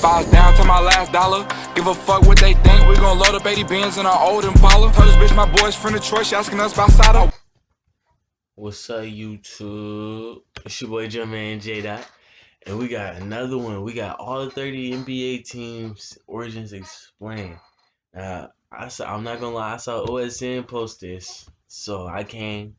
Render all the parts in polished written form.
Files down to my last dollar. Give a fuck what they think. We gon' load up 80 bins in our old Impala. Told this bitch my boys from Detroit. She asking us about Sada. What's up, YouTube? It's your boy Jdot, and we got another one. We got all 30 NBA teams origins explained. I'm not gonna lie, I saw OSN post this, so I came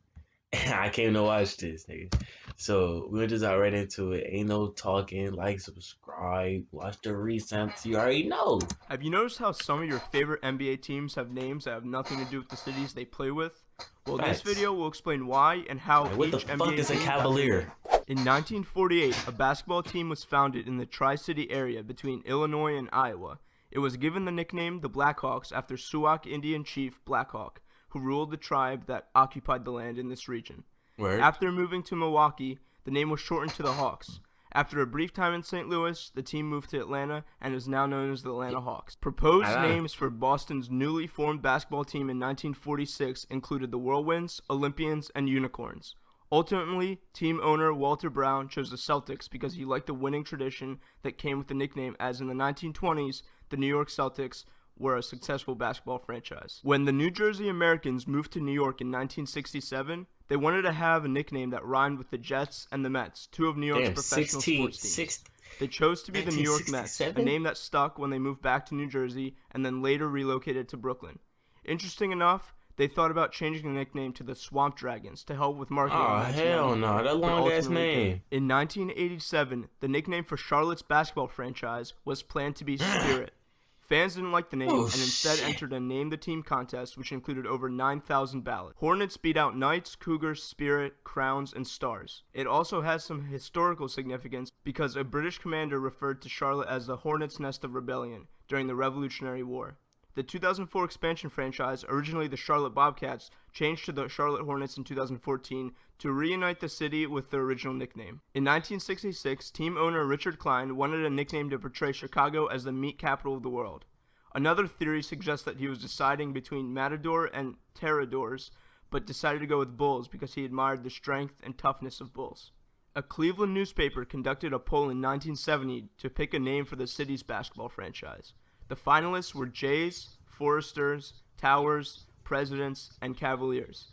to watch this, nigga. So we'll just dive right into it. Ain't no talking. Like, subscribe, watch the recents. You already know. Have you noticed how some of your favorite NBA teams have names that have nothing to do with the cities they play with? Well, in this video we'll explain why and how What each the fuck NBA is a team got Cavalier? their name. In 1948, a basketball team was founded in the Tri-City area between Illinois and Iowa. It was given the nickname the Blackhawks after Sauk Indian chief Blackhawk, who ruled the tribe that occupied the land in this region. Word. After moving to Milwaukee, the name was shortened to the Hawks. After a brief time in St. Louis, the team moved to Atlanta and is now known as the Atlanta Hawks. Proposed names for Boston's newly formed basketball team in 1946 included the Whirlwinds, Olympians, and Unicorns. Ultimately, team owner Walter Brown chose the Celtics because he liked the winning tradition that came with the nickname, as in the 1920s, the New York Celtics were a successful basketball franchise. When the New Jersey Americans moved to New York in 1967, they wanted to have a nickname that rhymed with the Jets and the Mets, two of New York's professional sports teams. They chose to be the New York Mets, a name that stuck when they moved back to New Jersey and then later relocated to Brooklyn. Interesting enough, they thought about changing the nickname to the Swamp Dragons to help with marketing. Oh, hell no, that long ass name. In 1987, the nickname for Charlotte's basketball franchise was planned to be Spirit. Fans didn't like the name and instead entered a Name the Team contest, which included over 9,000 ballots. Hornets beat out Knights, Cougars, Spirit, Crowns, and Stars. It also has some historical significance because a British commander referred to Charlotte as the Hornets' Nest of Rebellion during the Revolutionary War. The 2004 expansion franchise, originally the Charlotte Bobcats, changed to the Charlotte Hornets in 2014 to reunite the city with the original nickname. In 1966, team owner Richard Klein wanted a nickname to portray Chicago as the meat capital of the world. Another theory suggests that he was deciding between Matador and Pterodors, but decided to go with Bulls because he admired the strength and toughness of Bulls. A Cleveland newspaper conducted a poll in 1970 to pick a name for the city's basketball franchise. The finalists were Jays, Foresters, Towers, Presidents, and Cavaliers.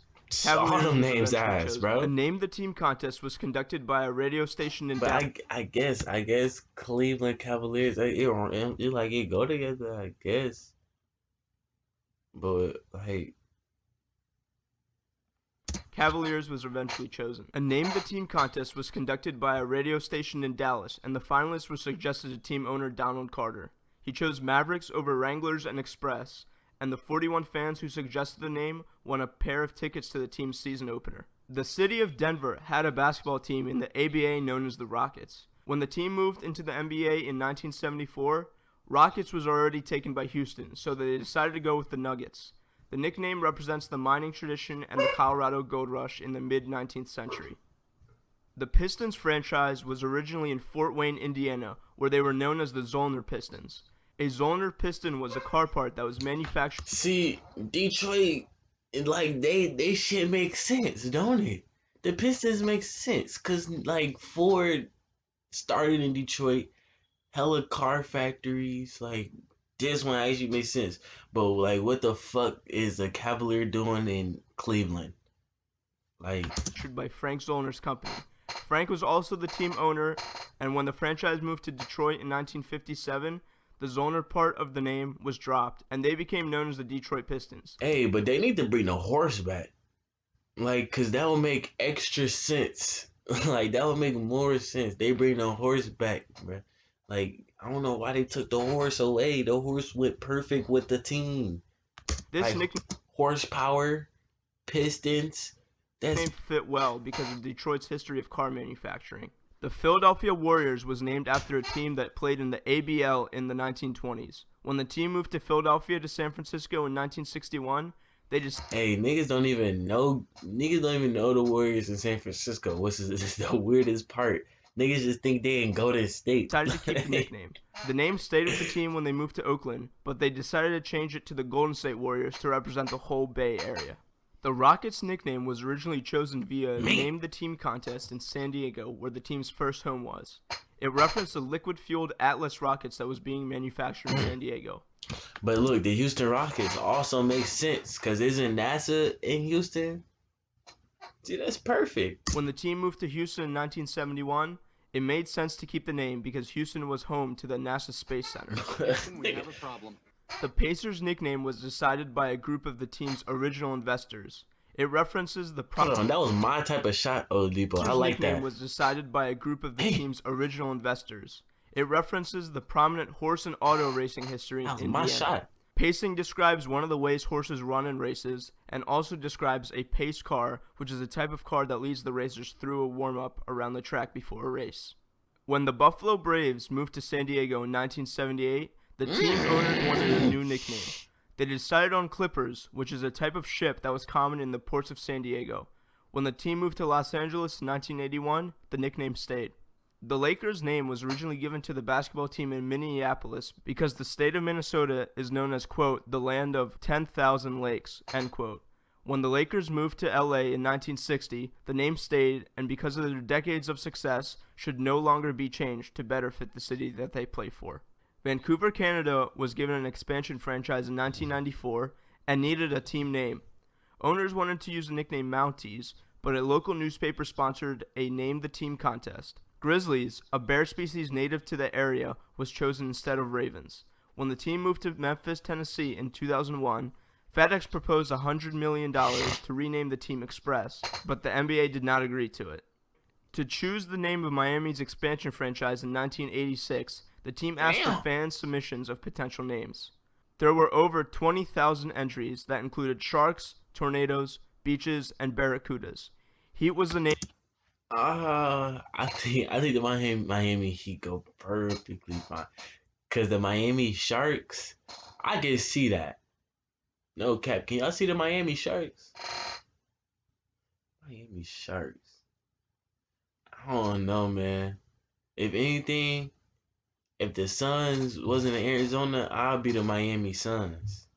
All them names ass, bro. A Name the Team contest was conducted by a radio station in Dallas. I guess Cleveland Cavaliers, it go together, I guess. But hey, Cavaliers was eventually chosen. A Name the Team contest was conducted by a radio station in Dallas, and the finalists were suggested to team owner Donald Carter. He chose Mavericks over Wranglers and Express, and the 41 fans who suggested the name won a pair of tickets to the team's season opener. The city of Denver had a basketball team in the ABA known as the Rockets. When the team moved into the NBA in 1974, Rockets was already taken by Houston, so they decided to go with the Nuggets. The nickname represents the mining tradition and the Colorado Gold Rush in the mid-19th century. The Pistons franchise was originally in Fort Wayne, Indiana, where they were known as the Zollner Pistons. A Zollner piston was a car part that was manufactured. See, Detroit, like they shit makes sense, don't it? The Pistons make sense, cause like Ford started in Detroit, hella car factories, like this one actually makes sense. But like, what the fuck is a Cavalier doing in Cleveland? Like, by Frank Zollner's company. Frank was also the team owner, and when the franchise moved to Detroit in 1957, the Zollner part of the name was dropped, and they became known as the Detroit Pistons. Hey, but they need to bring the horse back. Like, cause that would make extra sense. Like, that would make more sense. They bring the horse back, bro. Like, I don't know why they took the horse away. The horse went perfect with the team. This like, horsepower, Pistons. That name fit well because of Detroit's history of car manufacturing. The Philadelphia Warriors was named after a team that played in the ABL in the 1920s. When the team moved to Philadelphia to San Francisco in 1961, they just niggas don't even know the Warriors in San Francisco. What's the weirdest part? Niggas just think they in Golden State. Decided to keep the nickname. The name stayed with the team when they moved to Oakland, but they decided to change it to the Golden State Warriors to represent the whole Bay Area. The Rockets' nickname was originally chosen via a Name the Team contest in San Diego, where the team's first home was. It referenced the liquid-fueled Atlas rockets that was being manufactured in San Diego. But look, the Houston Rockets also make sense because isn't NASA in Houston? See, that's perfect. When the team moved to Houston in 1971, it made sense to keep the name because Houston was home to the NASA Space Center. We have a problem. The Pacers' nickname was decided by a group of the team's original investors. It references the Hold on, that was my type of shot, Oladipo. I like nickname that. was decided by a group of the team's original investors. It references the prominent horse and auto racing history in That was Indiana. my shot. Pacing describes one of the ways horses run in races, and also describes a pace car, which is a type of car that leads the racers through a warm-up around the track before a race. When the Buffalo Braves moved to San Diego in 1978, the team owners wanted a new nickname. They decided on Clippers, which is a type of ship that was common in the ports of San Diego. When the team moved to Los Angeles in 1981, the nickname stayed. The Lakers' name was originally given to the basketball team in Minneapolis because the state of Minnesota is known as, quote, the land of 10,000 lakes, end quote. When the Lakers moved to LA in 1960, the name stayed, and because of their decades of success, should no longer be changed to better fit the city that they play for. Vancouver, Canada was given an expansion franchise in 1994 and needed a team name. Owners wanted to use the nickname Mounties, but a local newspaper sponsored a Name the Team contest. Grizzlies, a bear species native to the area, was chosen instead of ravens. When the team moved to Memphis, Tennessee in 2001, FedEx proposed $100 million to rename the team Express, but the NBA did not agree to it. To choose the name of Miami's expansion franchise in 1986, the team asked for fan submissions of potential names. There were over 20,000 entries that included sharks, tornadoes, beaches, and barracudas. Heat was the name. I think the Miami Heat go perfectly fine. Cause the Miami Sharks, I can see that. No cap. Can y'all see the Miami Sharks? Miami Sharks. I don't know, man. If anything, if the Suns wasn't in Arizona, I'll be the Miami Suns.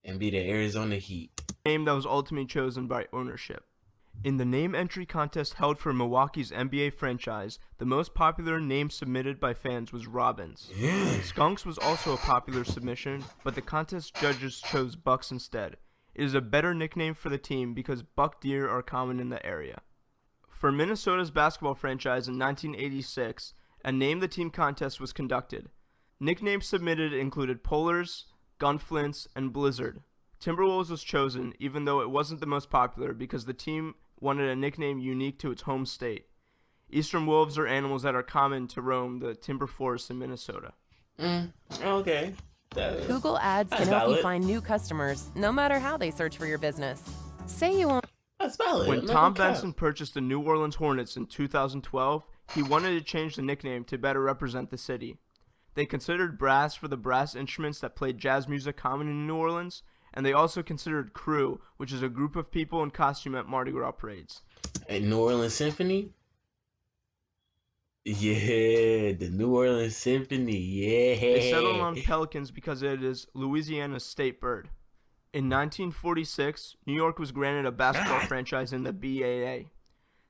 And be the Arizona Heat. Name that was ultimately chosen by ownership. In the name entry contest held for Milwaukee's NBA franchise, the most popular name submitted by fans was Robbins. Skunks was also a popular submission, but the contest judges chose Bucks instead. It is a better nickname for the team because buck deer are common in the area. For Minnesota's basketball franchise in 1986, a Name the Team contest was conducted. Nicknames submitted included Polars, Gunflints, and Blizzard. Timberwolves was chosen, even though it wasn't the most popular, because the team wanted a nickname unique to its home state. Eastern wolves are animals that are common to roam the timber forests in Minnesota. Okay. Google Ads can help you find new customers, no matter how they search for your business. Say you want. That's valid. When Tom Benson purchased the New Orleans Hornets in 2012, he wanted to change the nickname to better represent the city. They considered brass for the brass instruments that played jazz music common in New Orleans, and they also considered crew, which is a group of people in costume at Mardi Gras parades. At New Orleans Symphony? Yeah, the New Orleans Symphony, yeah. They settled on pelicans because it is Louisiana's state bird. In 1946, New York was granted a basketball franchise in the BAA.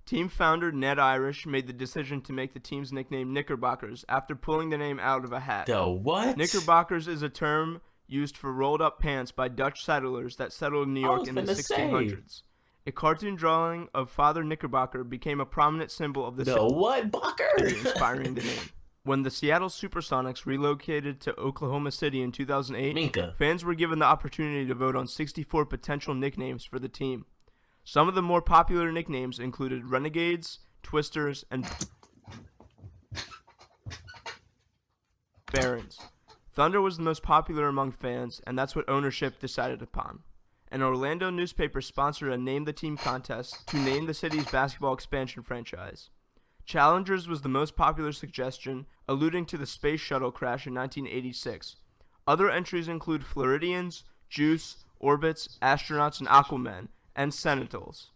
Team founder Ned Irish made the decision to make the team's nickname Knickerbockers after pulling the name out of a hat. The what? Knickerbockers is a term used for rolled-up pants by Dutch settlers that settled in New York in the 1600s. A cartoon drawing of Father Knickerbocker became a prominent symbol of the what, Bocker? inspiring the name. When the Seattle Supersonics relocated to Oklahoma City in 2008, Minka. fans were given the opportunity to vote on 64 potential nicknames for the team. Some of the more popular nicknames included Renegades, Twisters, and Barons. Thunder was the most popular among fans, and that's what ownership decided upon. An Orlando newspaper sponsored a Name the Team contest to name the city's basketball expansion franchise. Challengers was the most popular suggestion, alluding to the space shuttle crash in 1986. Other entries include Floridians, Juice, Orbits, Astronauts, and Aquaman, and Sentinels.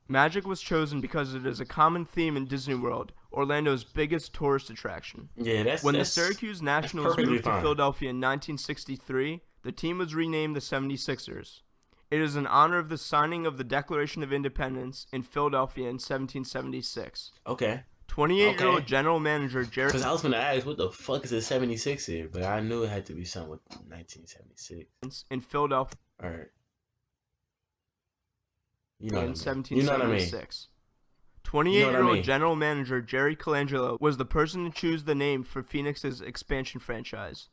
Magic was chosen because it is a common theme in Disney World, Orlando's biggest tourist attraction. Yeah, When the Syracuse Nationals moved to Philadelphia in 1963, the team was renamed the 76ers. It is in honor of the signing of the Declaration of Independence in Philadelphia in 1776. Okay. 28-year-old Okay. general manager Jerry. Because I was going to ask, what the fuck is a 76 here? But I knew it had to be something with 1976. In Philadelphia All right. You know in what I mean. You know what I mean. 1776. 28-year-old general manager Jerry Colangelo was the person to choose the name for Phoenix's expansion franchise.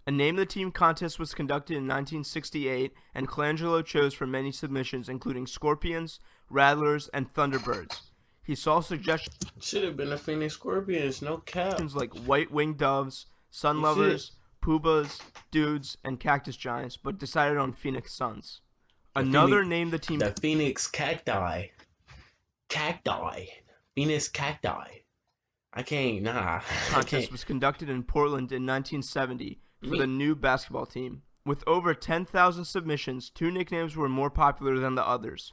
A Name the Team contest was conducted in 1968, and Colangelo chose from many submissions, including Scorpions, Rattlers, and Thunderbirds. He saw suggestions Should have been the Phoenix Scorpions, no cap. like White-Winged Doves, Sun Lovers, Poobahs, Dudes, and Cactus Giants, but decided on Phoenix Suns. Another Name the Team The Phoenix Cacti. Phoenix Cacti. I can't, contest was conducted in Portland in 1970 for the new basketball team. With over 10,000 submissions, two nicknames were more popular than the others.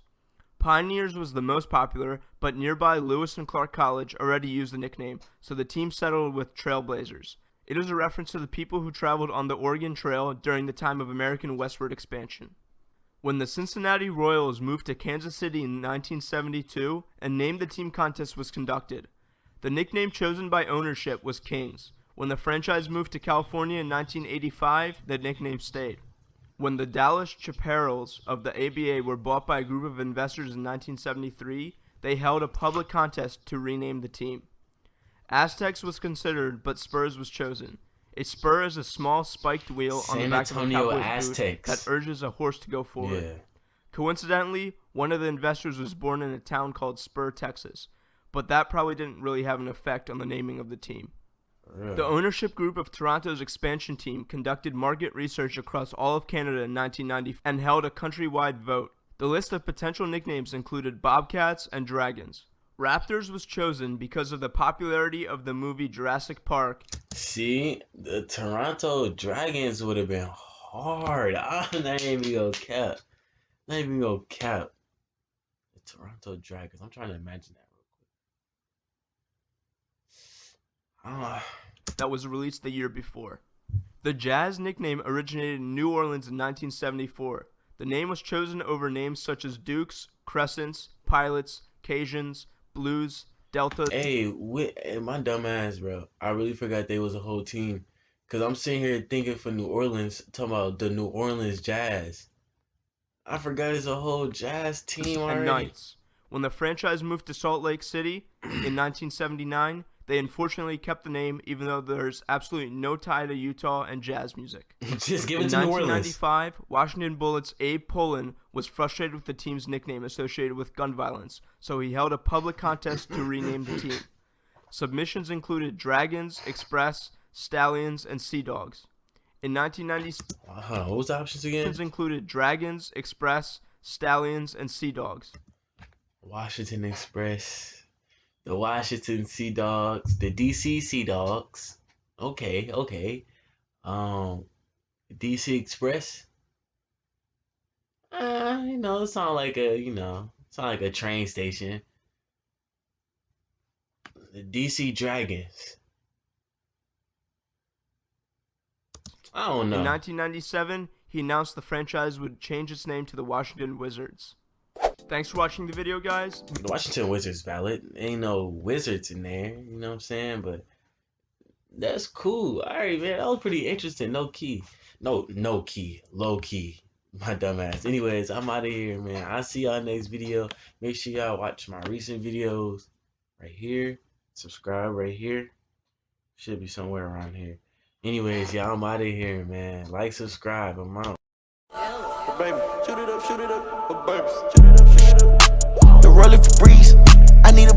Pioneers was the most popular, but nearby Lewis and Clark College already used the nickname, so the team settled with Trailblazers. It is a reference to the people who traveled on the Oregon Trail during the time of American westward expansion. When the Cincinnati Royals moved to Kansas City in 1972, a Name the Team contest was conducted. The nickname chosen by ownership was Kings. When the franchise moved to California in 1985, the nickname stayed. When the Dallas Chaparrals of the ABA were bought by a group of investors in 1973, they held a public contest to rename the team. Aztecs was considered, but Spurs was chosen. A spur is a small spiked wheel on the back of a cowboy's boot that urges a horse to go forward. Yeah. Coincidentally, one of the investors was born in a town called Spur, Texas, but that probably didn't really have an effect on the naming of the team. Really? The ownership group of Toronto's expansion team conducted market research across all of Canada in 1990 and held a countrywide vote. The list of potential nicknames included Bobcats and Dragons. Raptors was chosen because of the popularity of the movie Jurassic Park. See, the Toronto Dragons would have been hard. I'm not even gonna cap. Not even gonna cap. The Toronto Dragons. I'm trying to imagine that real quick. That was released the year before. The Jazz nickname originated in New Orleans in 1974. The name was chosen over names such as Dukes, Crescents, Pilots, Cajuns, Blues, Delta. Hey, my dumb ass, bro. I really forgot they was a whole team. Because I'm sitting here thinking for New Orleans, talking about the New Orleans Jazz. I forgot it's a whole Jazz team already. And Knights. When the franchise moved to Salt Lake City in 1979, they unfortunately kept the name, even though there's absolutely no tie to Utah and jazz music. Just give it in to New Orleans. 1995, Washington Bullets' Abe Pollin was frustrated with the team's nickname associated with gun violence, so he held a public contest to rename the team. Submissions included Dragons, Express, Stallions, and Sea Dogs. In 1996, what was the options again? included Dragons, Express, Stallions, and Sea Dogs. Washington Express. The Washington Sea Dogs, the DC Sea Dogs. Okay. DC Express. It sound like a train station. The DC Dragons. I don't know. In 1997, he announced the franchise would change its name to the Washington Wizards. Thanks for watching the video, guys. The Washington Wizards valid. Ain't no wizards in there, you know what I'm saying? But that's cool. Alright, man, that was pretty interesting. No key. No key. Low key. My dumb ass. Anyways, I'm out of here, man. I'll see y'all next video. Make sure y'all watch my recent videos right here. Subscribe right here. Should be somewhere around here. Anyways, y'all, I'm out of here, man. Like, subscribe. I'm out. Baby, shoot it up, oh, baby, shoot it up, the rolling for breeze. I need a